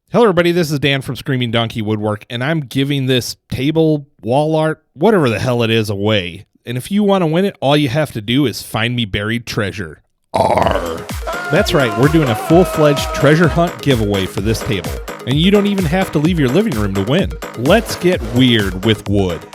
Hello everybody, this is Dan from Screaming Donkey Woodwork, and I'm giving this table, wall art, whatever the hell it is, away. And if you want to win it, all you have to do is find me buried treasure. Arr! That's right, we're doing a full-fledged treasure hunt giveaway for this table. And you don't even have to leave your living room to win. Let's get weird with wood.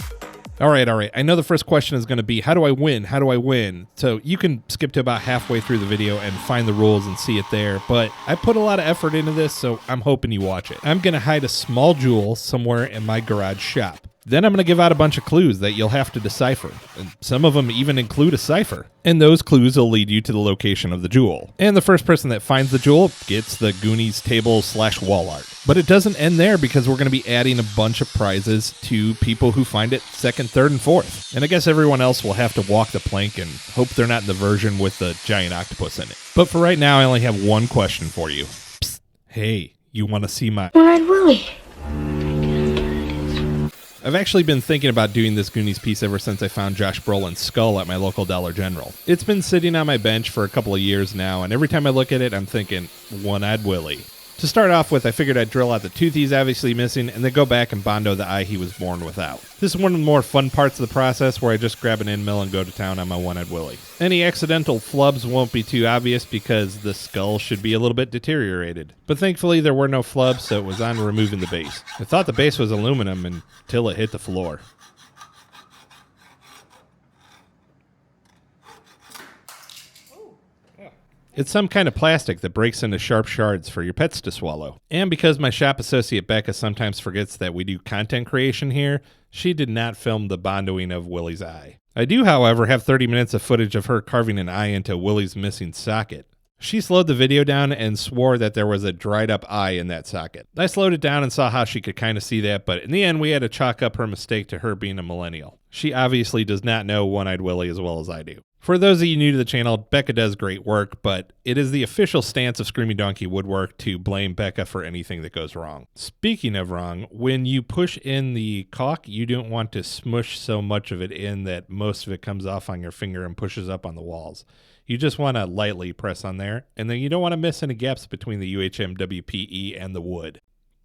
All right. I know the first question is going to be, how do I win? How do I win? So you can skip to about halfway through the video and find the rules and see it there. But I put a lot of effort into this, so I'm hoping you watch it. I'm going to hide a small jewel somewhere in my garage shop. Then I'm going to give out a bunch of clues that you'll have to decipher. And some of them even include a cipher. And those clues will lead you to the location of the jewel. And the first person that finds the jewel gets the Goonies table/wall art. But it doesn't end there, because we're going to be adding a bunch of prizes to people who find it second, third, and fourth. And I guess everyone else will have to walk the plank and hope they're not in the version with the giant octopus in it. But for right now, I only have one question for you. Psst. Hey, you want to see my... Red Willie. I've actually been thinking about doing this Goonies piece ever since I found Josh Brolin's skull at my local Dollar General. It's been sitting on my bench for a couple of years now, and every time I look at it, I'm thinking, One-Eyed Willie. To start off with, I figured I'd drill out the tooth he's obviously missing, and then go back and bondo the eye he was born without. This is one of the more fun parts of the process, where I just grab an end mill and go to town on my One-Eyed Willie. Any accidental flubs won't be too obvious, because the skull should be a little bit deteriorated. But thankfully there were no flubs, so it was on to removing the base. I thought the base was aluminum until it hit the floor. It's some kind of plastic that breaks into sharp shards for your pets to swallow. And because my shop associate Becca sometimes forgets that we do content creation here, she did not film the bondoing of Willie's eye. I do, however, have 30 minutes of footage of her carving an eye into Willie's missing socket. She slowed the video down and swore that there was a dried up eye in that socket. I slowed it down and saw how she could kind of see that, but in the end we had to chalk up her mistake to her being a millennial. She obviously does not know One-Eyed Willie as well as I do. For those of you new to the channel, Becca does great work, but it is the official stance of Screaming Donkey Woodwork to blame Becca for anything that goes wrong. Speaking of wrong, when you push in the caulk, you don't want to smush so much of it in that most of it comes off on your finger and pushes up on the walls. You just want to lightly press on there, and then you don't want to miss any gaps between the UHM WPE and the wood.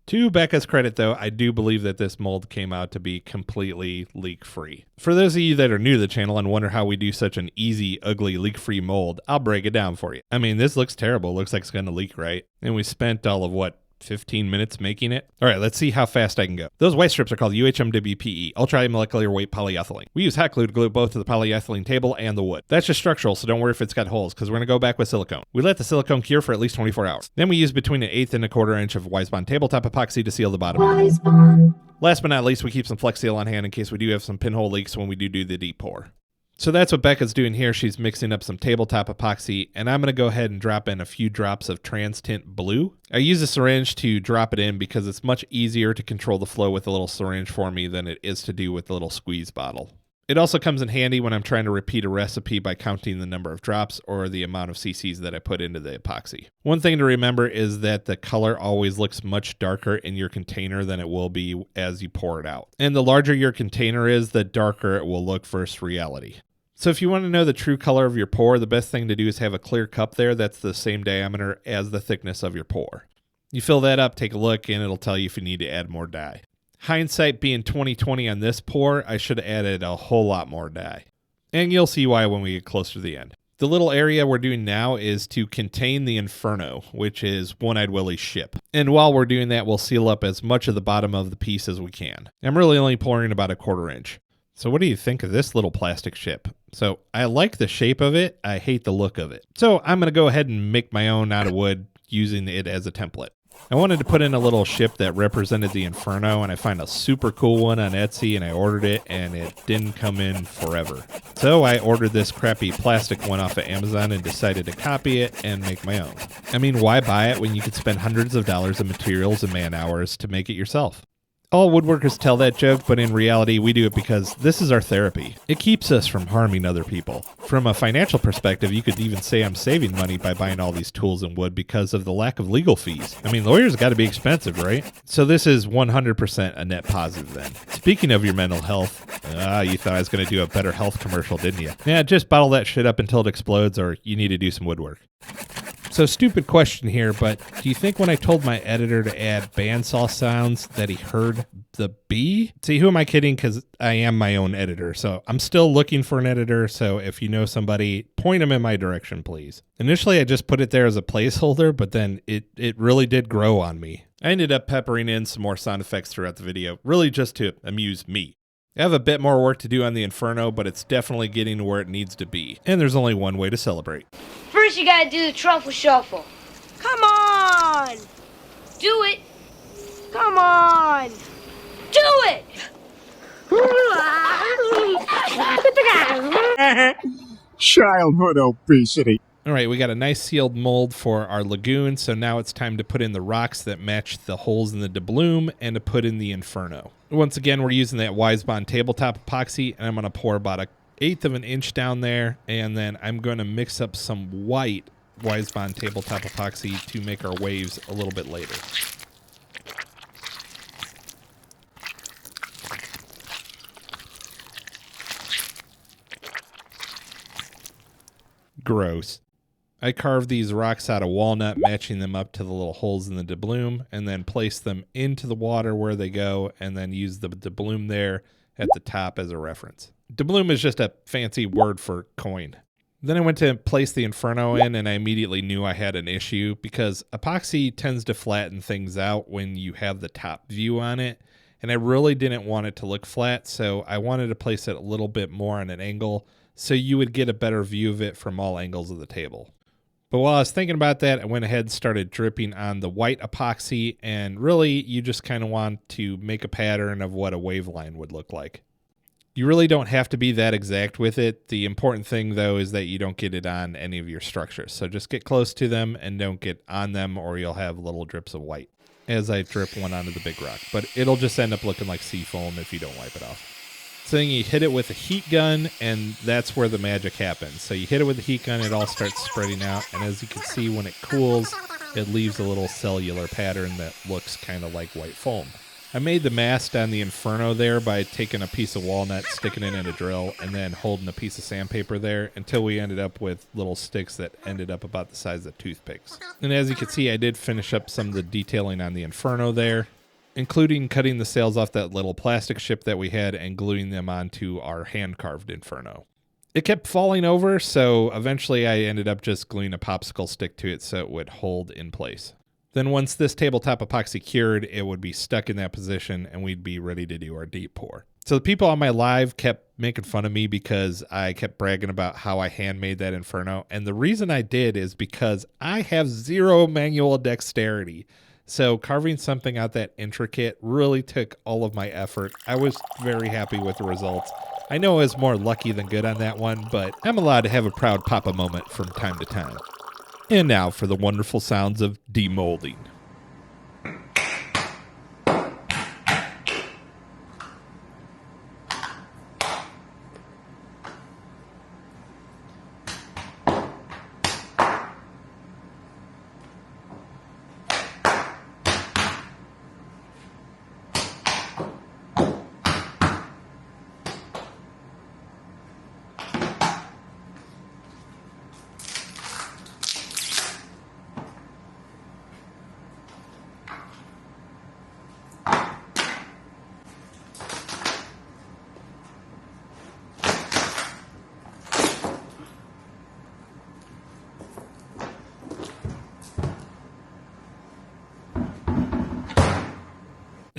To Becca's credit, though, I do believe that this mold came out to be completely leak-free. For those of you that are new to the channel and wonder how we do such an easy, ugly, leak-free mold, I'll break it down for you. I mean, this looks terrible. It looks like it's going to leak, right? And we spent all of, 15 minutes making it? All right, let's see how fast I can go. Those white strips are called UHMWPE, ultra-molecular weight polyethylene. We use hot glue to glue both to the polyethylene table and the wood. That's just structural, so don't worry if it's got holes, because we're going to go back with silicone. We let the silicone cure for at least 24 hours. Then we use between an 1/8 and a 1/4 inch of Wisebond tabletop epoxy to seal the bottom. Wisebond. Last but not least, we keep some Flex Seal on hand in case we do have some pinhole leaks when we do the deep pour. So that's what Becca's doing here. She's mixing up some tabletop epoxy, and I'm going to go ahead and drop in a few drops of Trans Tint Blue. I use a syringe to drop it in because it's much easier to control the flow with a little syringe for me than it is to do with the little squeeze bottle. It also comes in handy when I'm trying to repeat a recipe by counting the number of drops or the amount of cc's that I put into the epoxy. One thing to remember is that the color always looks much darker in your container than it will be as you pour it out. And the larger your container is, the darker it will look versus reality. So if you want to know the true color of your pour, the best thing to do is have a clear cup there that's the same diameter as the thickness of your pour. You fill that up, take a look, and it'll tell you if you need to add more dye. Hindsight being 20/20 on this pour, I should have added a whole lot more dye. And you'll see why when we get closer to the end. The little area we're doing now is to contain the Inferno, which is One-Eyed Willie's ship. And while we're doing that, we'll seal up as much of the bottom of the piece as we can. I'm really only pouring about a 1/4 inch. So what do you think of this little plastic ship? So I like the shape of it. I hate the look of it. So I'm going to go ahead and make my own out of wood using it as a template. I wanted to put in a little ship that represented the Inferno, and I found a super cool one on Etsy, and I ordered it, and it didn't come in forever. So I ordered this crappy plastic one off of Amazon and decided to copy it and make my own. I mean, why buy it when you could spend hundreds of dollars in materials and man hours to make it yourself? All woodworkers tell that joke, but in reality, we do it because this is our therapy. It keeps us from harming other people. From a financial perspective, you could even say I'm saving money by buying all these tools and wood because of the lack of legal fees. I mean, lawyers got to be expensive, right? So this is 100% a net positive then. Speaking of your mental health, you thought I was going to do a Better Health commercial, didn't you? Yeah, just bottle that shit up until it explodes, or you need to do some woodwork. So stupid question here, but do you think when I told my editor to add bandsaw sounds that he heard the bee? See, who am I kidding? Because I am my own editor. So I'm still looking for an editor. So if you know somebody, point them in my direction, please. Initially, I just put it there as a placeholder, but then it really did grow on me. I ended up peppering in some more sound effects throughout the video, really just to amuse me. I have a bit more work to do on the Inferno, but it's definitely getting to where it needs to be. And there's only one way to celebrate. First, you gotta do the truffle shuffle. Come on! Do it. Come on! Do it! Childhood obesity. All right, we got a nice sealed mold for our lagoon, so now it's time to put in the rocks that match the holes in the doubloon and to put in the Inferno. Once again, we're using that Wisebond tabletop epoxy, and I'm going to pour about 1/8 of an inch down there, and then I'm going to mix up some white Wisebond tabletop epoxy to make our waves a little bit later. Gross. I carved these rocks out of walnut, matching them up to the little holes in the doubloon, and then place them into the water where they go, and then use the doubloon there at the top as a reference. Doubloon is just a fancy word for coin. Then I went to place the Inferno in, and I immediately knew I had an issue because epoxy tends to flatten things out when you have the top view on it, and I really didn't want it to look flat, so I wanted to place it a little bit more on an angle so you would get a better view of it from all angles of the table. But while I was thinking about that, I went ahead and started dripping on the white epoxy, and really you just kind of want to make a pattern of what a wave line would look like. You really don't have to be that exact with it. The important thing, though, is that you don't get it on any of your structures. So just get close to them and don't get on them, or you'll have little drips of white as I drip one onto the big rock. But it'll just end up looking like sea foam if you don't wipe it off. So then you hit it with a heat gun, and that's where the magic happens. So you hit it with the heat gun, it all starts spreading out, and as you can see, when it cools, it leaves a little cellular pattern that looks kind of like white foam. I made the mast on the Inferno there by taking a piece of walnut, sticking it in a drill, and then holding a piece of sandpaper there until we ended up with little sticks that ended up about the size of toothpicks. And as you can see, I did finish up some of the detailing on the Inferno there, including cutting the sails off that little plastic ship that we had and gluing them onto our hand-carved Inferno. It kept falling over, so eventually I ended up just gluing a popsicle stick to it so it would hold in place. Then once this tabletop epoxy cured, it would be stuck in that position and we'd be ready to do our deep pour. So the people on my live kept making fun of me because I kept bragging about how I handmade that Inferno. And the reason I did is because I have zero manual dexterity. So carving something out that intricate really took all of my effort. I was very happy with the results. I know I was more lucky than good on that one, but I'm allowed to have a proud papa moment from time to time. And now for the wonderful sounds of demolding.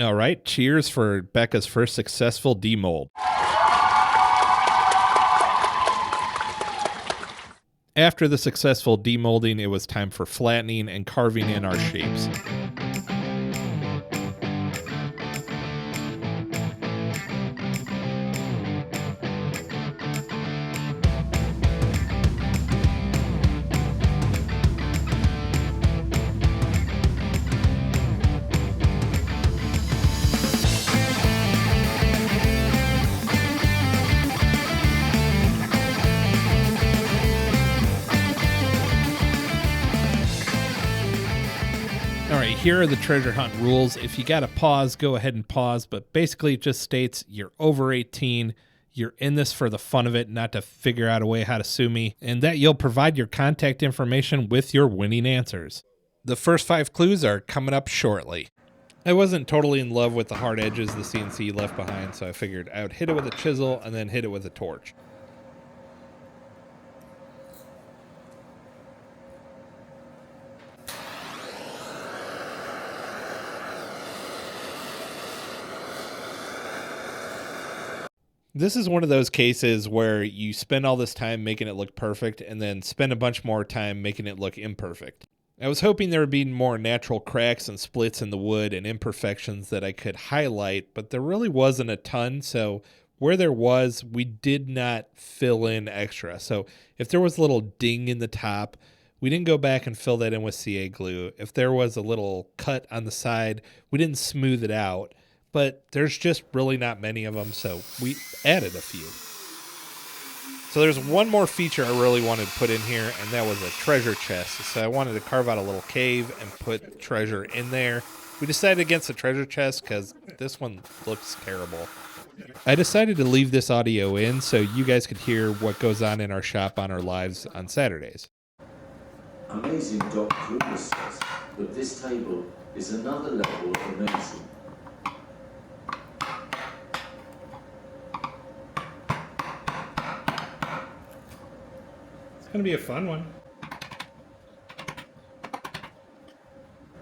All right, cheers for Becca's first successful demold. After the successful demolding, it was time for flattening and carving in our shapes. Here are the treasure hunt rules. If you got to pause, go ahead and pause. But basically it just states you're over 18, you're in this for the fun of it, not to figure out a way how to sue me, and that you'll provide your contact information with your winning answers. The first 5 clues are coming up shortly. I wasn't totally in love with the hard edges the CNC left behind, so I figured I would hit it with a chisel and then hit it with a torch. This is one of those cases where you spend all this time making it look perfect and then spend a bunch more time making it look imperfect. I was hoping there would be more natural cracks and splits in the wood and imperfections that I could highlight, but there really wasn't a ton, so where there was, we did not fill in extra. So if there was a little ding in the top, we didn't go back and fill that in with CA glue. If there was a little cut on the side, we didn't smooth it out. But there's just really not many of them, so we added a few. So there's one more feature I really wanted to put in here, and that was a treasure chest. So I wanted to carve out a little cave and put treasure in there. We decided against the treasure chest because this one looks terrible. I decided to leave this audio in so you guys could hear what goes on in our shop on our lives on Saturdays. Amazing Doc Kruger says that this table is another level of amazing. It's going to be a fun one.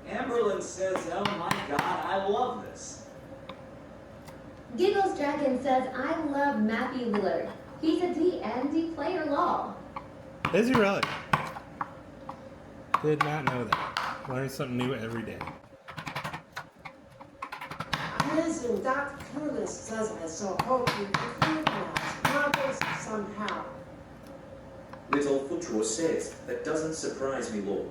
Amberlin says, oh my god, I love this. Giggles Dragon says, I love Matthew Lillard. He's a D&D player law. Is he really? Did not know that. Learn something new every day. Amazing Dr. Curtis says, I so hope you can marbles somehow. Little Futuro says, that doesn't surprise me, Lord.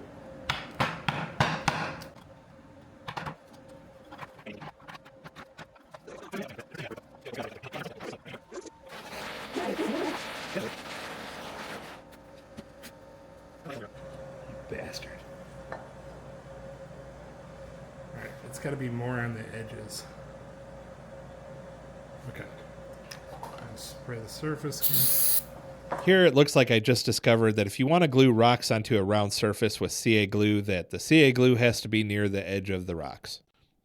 Bastard. Alright, it's got to be more on the edges. Okay. I'll spray the surface. Here it looks like I just discovered that if you want to glue rocks onto a round surface with CA glue, that the CA glue has to be near the edge of the rocks.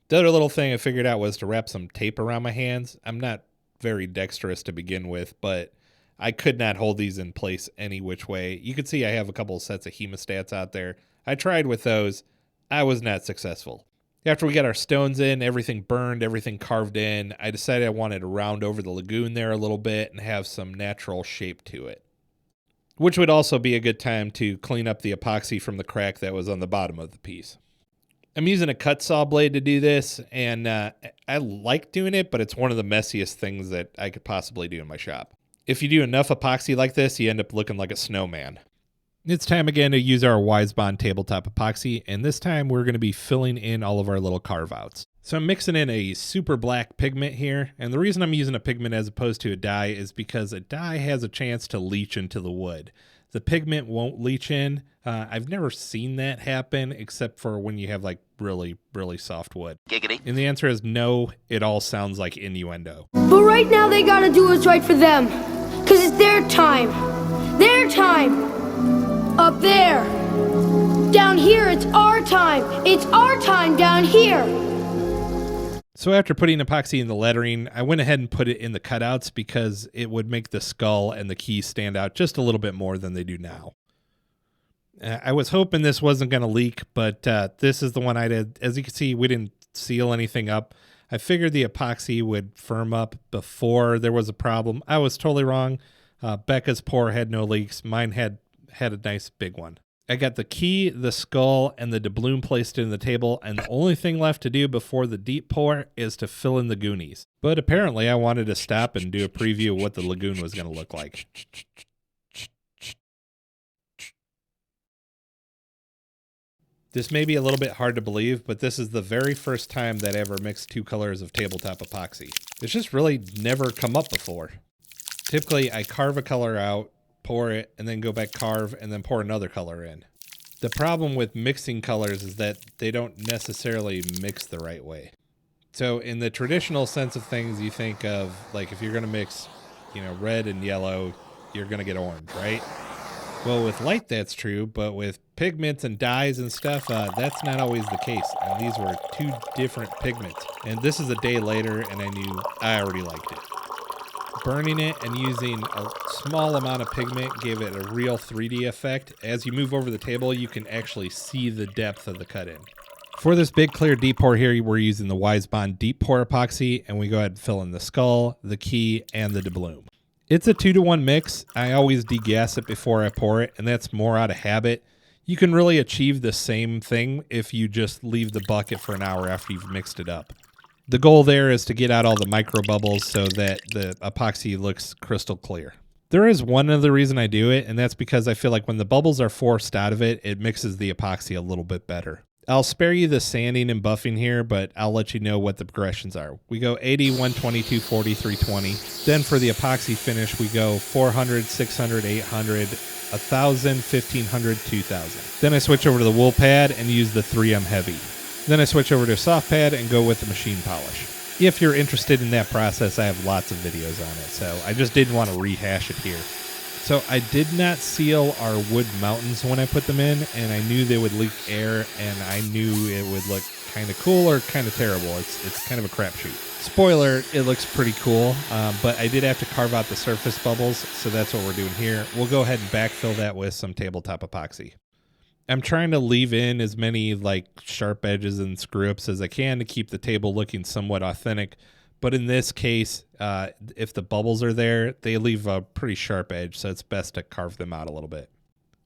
The other little thing I figured out was to wrap some tape around my hands. I'm not very dexterous to begin with, but I could not hold these in place any which way. You can see I have a couple of sets of hemostats out there. I tried with those. I was not successful. After we got our stones in, everything burned, everything carved in, I decided I wanted to round over the lagoon there a little bit and have some natural shape to it. Which would also be a good time to clean up the epoxy from the crack that was on the bottom of the piece. I'm using a cut saw blade to do this, and I like doing it, but it's one of the messiest things that I could possibly do in my shop. If you do enough epoxy like this, you end up looking like a snowman. It's time again to use our Wisebond tabletop epoxy, and this time we're going to be filling in all of our little carve-outs. So I'm mixing in a super black pigment here, and the reason I'm using a pigment as opposed to a dye is because a dye has a chance to leach into the wood. The pigment won't leach in. I've never seen that happen except for when you have like really, really soft wood. Giggity. And the answer is no, it all sounds like innuendo. But right now they gotta do what's right for them. Cause it's their time. Their time. Up there. Down here, it's our time. It's our time down here. So after putting epoxy in the lettering, I went ahead and put it in the cutouts because it would make the skull and the keys stand out just a little bit more than they do now. I was hoping this wasn't going to leak, but this is the one I did. As you can see, we didn't seal anything up. I figured the epoxy would firm up before there was a problem. I was totally wrong. Becca's pour had no leaks. Mine had a nice big one. I got the key, the skull, and the doubloon placed in the table, and the only thing left to do before the deep pour is to fill in the Goonies. But apparently I wanted to stop and do a preview of what the lagoon was going to look like. This may be a little bit hard to believe, but this is the very first time that I ever mixed 2 colors of tabletop epoxy. It's just really never come up before. Typically, I carve a color out, pour it, and then go back carve, and then pour another color in. The problem with mixing colors is that they don't necessarily mix the right way. So in the traditional sense of things, you think of, like, if you're going to mix red and yellow, you're going to get orange, right? Well, with light, that's true, but with pigments and dyes and stuff, that's not always the case. And these were two different pigments. And this is a day later, and I knew I already liked it. Burning it and using a small amount of pigment gave it a real 3D effect. As you move over the table, you can actually see the depth of the cut-in. For this big clear deep pour here, we're using the Wise Bond deep pour epoxy, and we go ahead and fill in the skull, the key, and the doubloon. It's a 2-to-1 mix. I always degas it before I pour it, and that's more out of habit. You can really achieve the same thing if you just leave the bucket for an hour after you've mixed it up. The goal there is to get out all the micro bubbles so that the epoxy looks crystal clear. There is one other reason I do it, and that's because I feel like when the bubbles are forced out of it, it mixes the epoxy a little bit better. I'll spare you the sanding and buffing here, but I'll let you know what the progressions are. We go 80, 120, 240, 320. Then for the epoxy finish, we go 400, 600, 800, 1,000, 1,500, 2,000. Then I switch over to the wool pad and use the 3M heavy. Then I switch over to a soft pad and go with the machine polish. If you're interested in that process, I have lots of videos on it, so I just didn't want to rehash it here. So I did not seal our wood mountains when I put them in, and I knew they would leak air, and I knew it would look kind of cool or kind of terrible. It's kind of a crapshoot. Spoiler, it looks pretty cool, but I did have to carve out the surface bubbles, so that's what we're doing here. We'll go ahead and backfill that with some tabletop epoxy. I'm trying to leave in as many sharp edges and screw-ups as I can to keep the table looking somewhat authentic. But in this case, if the bubbles are there, they leave a pretty sharp edge, so it's best to carve them out a little bit.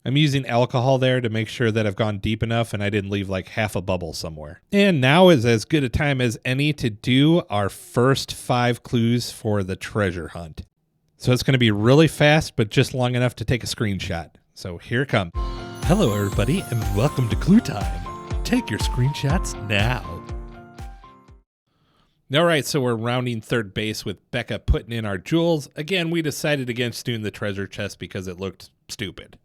I'm using alcohol there to make sure that I've gone deep enough and I didn't leave half a bubble somewhere. And now is as good a time as any to do our first 5 clues for the treasure hunt. So it's going to be really fast, but just long enough to take a screenshot. So here it comes. Hello, everybody, and welcome to Clue Time. Take your screenshots now. All right, so we're rounding third base with Becca putting in our jewels. Again, we decided against doing the treasure chest because it looked stupid.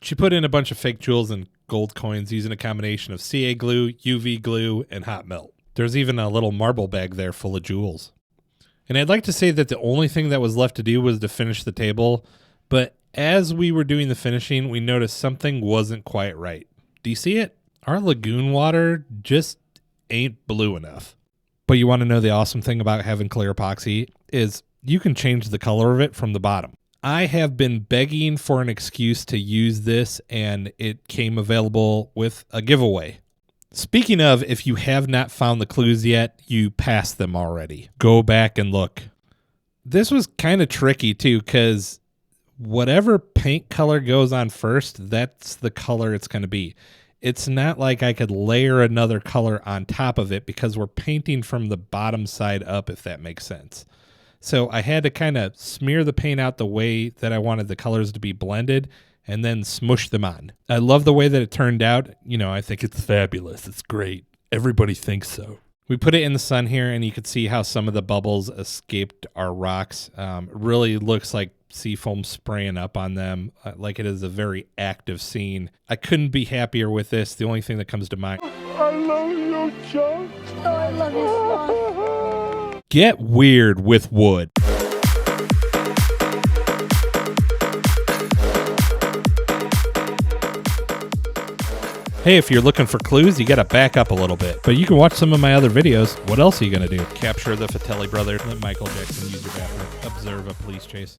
She put in a bunch of fake jewels and gold coins using a combination of CA glue, UV glue, and hot melt. There's even a little marble bag there full of jewels. And I'd like to say that the only thing that was left to do was to finish the table, but as we were doing the finishing, we noticed something wasn't quite right. Do you see it? Our lagoon water just ain't blue enough. But you want to know the awesome thing about having clear epoxy is you can change the color of it from the bottom. I have been begging for an excuse to use this, and it came available with a giveaway. Speaking of, if you have not found the clues yet, you passed them already. Go back and look. This was kind of tricky too, because whatever paint color goes on first, that's the color it's going to be. It's not like I could layer another color on top of it because we're painting from the bottom side up, if that makes sense. So I had to kind of smear the paint out the way that I wanted the colors to be blended and then smush them on. I love the way that it turned out. I think it's fabulous. It's great. Everybody thinks so. We put it in the sun here, and you could see how some of the bubbles escaped our rocks. Really looks like seafoam spraying up on them, like it is a very active scene. I couldn't be happier with this. The only thing that comes to mind. I love you, Chuck. Oh, I love you, Swan. Get weird with wood. Hey, if you're looking for clues, you got to back up a little bit. But you can watch some of my other videos. What else are you going to do? Capture the Fatelli brothers. Let Michael Jackson use your bathroom. Observe a police chase.